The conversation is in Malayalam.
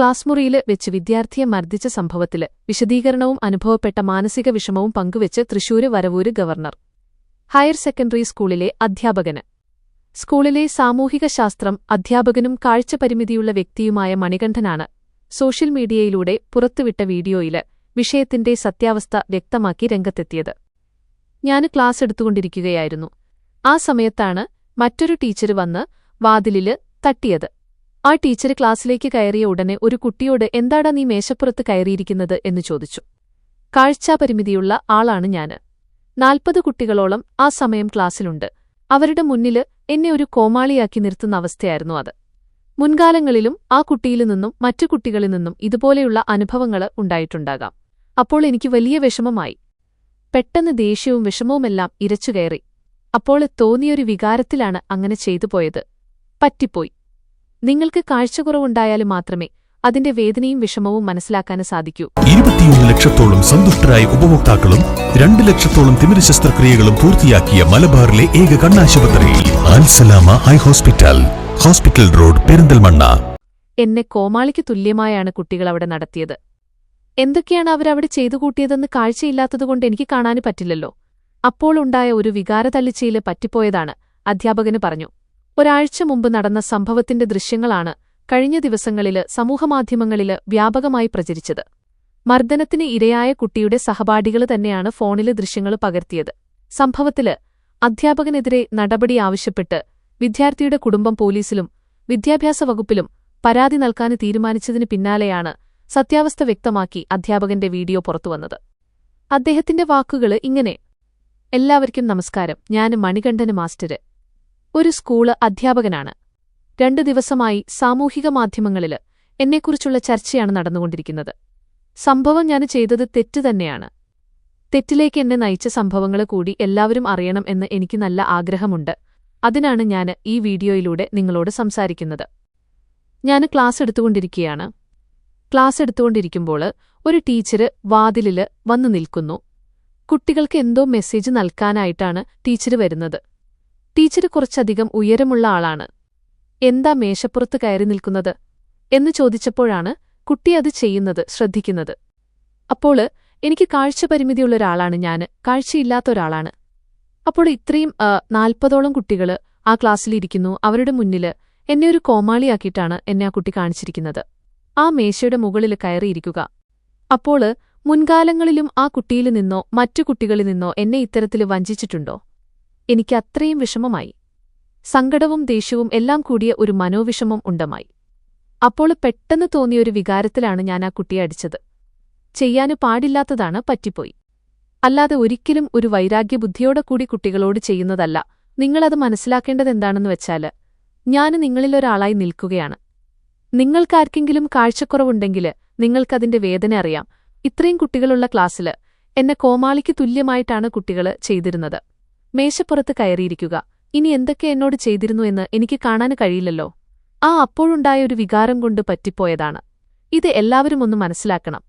ക്ലാസ് മുറിയില് വെച്ച് വിദ്യാർത്ഥിയെ മർദ്ദിച്ച സംഭവത്തില് വിശദീകരണവും അനുഭവപ്പെട്ട മാനസിക വിഷമവും പങ്കുവെച്ച് Thrissur Varavoor governor higher secondary സ്കൂളിലെ അധ്യാപകന്. സ്കൂളിലെ സാമൂഹികശാസ്ത്രം അധ്യാപകനും കാഴ്ചപരിമിതിയുള്ള വ്യക്തിയുമായ മണികണ്ഠനാണ് സോഷ്യൽ മീഡിയയിലൂടെ പുറത്തുവിട്ട വീഡിയോയില് വിഷയത്തിന്റെ സത്യാവസ്ഥ വ്യക്തമാക്കി രംഗത്തെത്തിയത്. ഞാന് ക്ലാസ് എടുത്തുകൊണ്ടിരിക്കുകയായിരുന്നു. ആ സമയത്താണ് മറ്റൊരു ടീച്ചര് വന്ന് വാതിലില് തട്ടിയത്. ആ ടീച്ചര് ക്ലാസ്സിലേക്ക് കയറിയ ഉടനെ ഒരു കുട്ടിയോട് എന്താടാ നീ മേശപ്പുറത്ത് കയറിയിരിക്കുന്നത് എന്ന് ചോദിച്ചു. കാഴ്ചാപരിമിതിയുള്ള ആളാണ് ഞാന്. 40 കുട്ടികളോളം ആ സമയം ക്ലാസ്സിലുണ്ട്. അവരുടെ മുന്നില് എന്നെ ഒരു കോമാളിയാക്കി നിർത്തുന്ന അവസ്ഥയായിരുന്നു അത്. മുൻകാലങ്ങളിലും ആ കുട്ടിയിൽ നിന്നും മറ്റു കുട്ടികളിൽ നിന്നും ഇതുപോലെയുള്ള അനുഭവങ്ങള് ഉണ്ടായിട്ടുണ്ടാകാം. അപ്പോൾ എനിക്ക് വലിയ വിഷമമായി. പെട്ടെന്ന് ദേഷ്യവും വിഷമവുമെല്ലാം ഇരച്ചുകയറി. അപ്പോൾ തോന്നിയൊരു വികാരത്തിലാണ് അങ്ങനെ ചെയ്തുപോയത്. പറ്റിപ്പോയി. നിങ്ങൾക്ക് കാഴ്ചക്കുറവുണ്ടായാലും മാത്രമേ അതിന്റെ വേദനയും വിഷമവും മനസ്സിലാക്കാൻ സാധിക്കൂ. 21 ലക്ഷത്തോളം സന്തുഷ്ടരായ ഉപഭോക്താക്കളും 2 ലക്ഷത്തോളം തിമിര ശസ്ത്രക്രിയകളും പൂർത്തിയാക്കിയ മലബാറിലെ ഏക കണ്ണാശുപത്രി Al Salama eye hospital, hospital road, Perinthalmanna. എന്നെ കോമാളിക്ക് തുല്യമായാണ് കുട്ടികൾ അവിടെ നടത്തിയത്. എന്തൊക്കെയാണ് അവരവിടെ ചെയ്തു കൂട്ടിയതെന്ന് കാഴ്ചയില്ലാത്തതുകൊണ്ട് എനിക്ക് കാണാന് പറ്റില്ലല്ലോ. അപ്പോൾ ഉണ്ടായ ഒരു വികാരതള്ളിച്ചയില് പറ്റിപ്പോയതാണ്, അധ്യാപകന് പറഞ്ഞു. ഒരാഴ്ച മുമ്പ് നടന്ന സംഭവത്തിന്റെ ദൃശ്യങ്ങളാണ് കഴിഞ്ഞ ദിവസങ്ങളില് സമൂഹമാധ്യമങ്ങളില് വ്യാപകമായി പ്രചരിച്ചത്. മർദ്ദനത്തിന് ഇരയായ കുട്ടിയുടെ സഹപാഠികള് തന്നെയാണ് ഫോണില് ദൃശ്യങ്ങള് പകർത്തിയത്. സംഭവത്തില് അധ്യാപകനെതിരെ നടപടി ആവശ്യപ്പെട്ട് വിദ്യാർത്ഥിയുടെ കുടുംബം പോലീസിലും വിദ്യാഭ്യാസ വകുപ്പിലും പരാതി നൽകാന് തീരുമാനിച്ചതിന് പിന്നാലെയാണ് സത്യാവസ്ഥ വ്യക്തമാക്കി അധ്യാപകന്റെ വീഡിയോ പുറത്തുവന്നത്. അദ്ദേഹത്തിന്റെ വാക്കുകള് ഇങ്ങനെ: എല്ലാവർക്കും നമസ്കാരം. ഞാന് മണികണ്ഠന് മാസ്റ്റര്. ഒരു സ്കൂള് അധ്യാപകനാണ്. 2 ദിവസമായി സാമൂഹിക മാധ്യമങ്ങളില് എന്നെക്കുറിച്ചുള്ള ചർച്ചയാണ് നടന്നുകൊണ്ടിരിക്കുന്നത്. സംഭവം ഞാന് ചെയ്തത് തെറ്റ് തന്നെയാണ്. തെറ്റിലേക്ക് എന്നെ നയിച്ച സംഭവങ്ങള് കൂടി എല്ലാവരും അറിയണം എന്ന് എനിക്ക് നല്ല ആഗ്രഹമുണ്ട്. അതിനാണ് ഞാന് ഈ വീഡിയോയിലൂടെ നിങ്ങളോട് സംസാരിക്കുന്നത്. ഞാന് ക്ലാസ് എടുത്തുകൊണ്ടിരിക്കുകയാണ്. ക്ലാസ് എടുത്തുകൊണ്ടിരിക്കുമ്പോള് ഒരു ടീച്ചര് വാതിലില് വന്നു നിൽക്കുന്നു. കുട്ടികൾക്ക് എന്തോ മെസ്സേജ് നൽകാനായിട്ടാണ് ടീച്ചര് വരുന്നത്. ടീച്ചര് കുറച്ചധികം ഉയരമുള്ള ആളാണ്. എന്താ മേശപ്പുറത്ത് കയറി നിൽക്കുന്നത് എന്ന് ചോദിച്ചപ്പോഴാണ് കുട്ടി അത് ചെയ്യുന്നത് ശ്രദ്ധിക്കുന്നത്. അപ്പോള് എനിക്ക് കാഴ്ചപരിമിതിയുള്ളൊരാളാണ് ഞാന്, കാഴ്ചയില്ലാത്തൊരാളാണ്. അപ്പോൾ ഇത്രയും 40ഓളം കുട്ടികള് ആ ക്ലാസ്സിലിരിക്കുന്നു. അവരുടെ മുന്നില് എന്നെ ഒരു കോമാളിയാക്കിയിട്ടാണ് എന്നെ ആ കുട്ടി കാണിച്ചിരിക്കുന്നത്. ആ മേശയുടെ മുകളില് കയറിയിരിക്കുക. അപ്പോള് മുൻകാലങ്ങളിലും ആ കുട്ടിയിൽ നിന്നോ മറ്റു കുട്ടികളിൽ നിന്നോ എന്നെ ഇത്തരത്തില് വഞ്ചിച്ചിട്ടുണ്ടോ? എനിക്ക് അത്രയും വിഷമമായി. സങ്കടവും ദേഷ്യവും എല്ലാം കൂടിയ ഒരു മനോവിഷമം ഉണ്ടമായി. അപ്പോൾ പെട്ടെന്ന് തോന്നിയൊരു വികാരത്തിലാണ് ഞാൻ ആ കുട്ടിയെ അടിച്ചത്. ചെയ്യാനു പാടില്ലാത്തതാണ്, പറ്റിപ്പോയി. അല്ലാതെ ഒരിക്കലും ഒരു വൈരാഗ്യബുദ്ധിയോടെ കൂടി കുട്ടികളോട് ചെയ്യുന്നതല്ല. നിങ്ങളത് മനസ്സിലാക്കേണ്ടതെന്താണെന്ന് വെച്ചാല് ഞാന് നിങ്ങളിലൊരാളായി നിൽക്കുകയാണ്. നിങ്ങൾക്കാർക്കെങ്കിലും കാഴ്ചക്കുറവുണ്ടെങ്കില് നിങ്ങൾക്കതിന്റെ വേദന അറിയാം. ഇത്രയും കുട്ടികളുള്ള ക്ലാസ്സില് എന്നെ കോമാളിക്ക് തുല്യമായിട്ടാണ് കുട്ടികള് ചെയ്തിരുന്നത്. മേശപ്പുറത്ത് കയറിയിരിക്കുക. ഇനി എന്തൊക്കെ എന്നോട് ചെയ്തിരുന്നു എന്ന് എനിക്ക് കാണാന് കഴിയില്ലല്ലോ. അപ്പോഴുണ്ടായ ഒരു വികാരം കൊണ്ട് പറ്റിപ്പോയതാണ്. ഇത് എല്ലാവരും ഒന്ന് മനസ്സിലാക്കണം.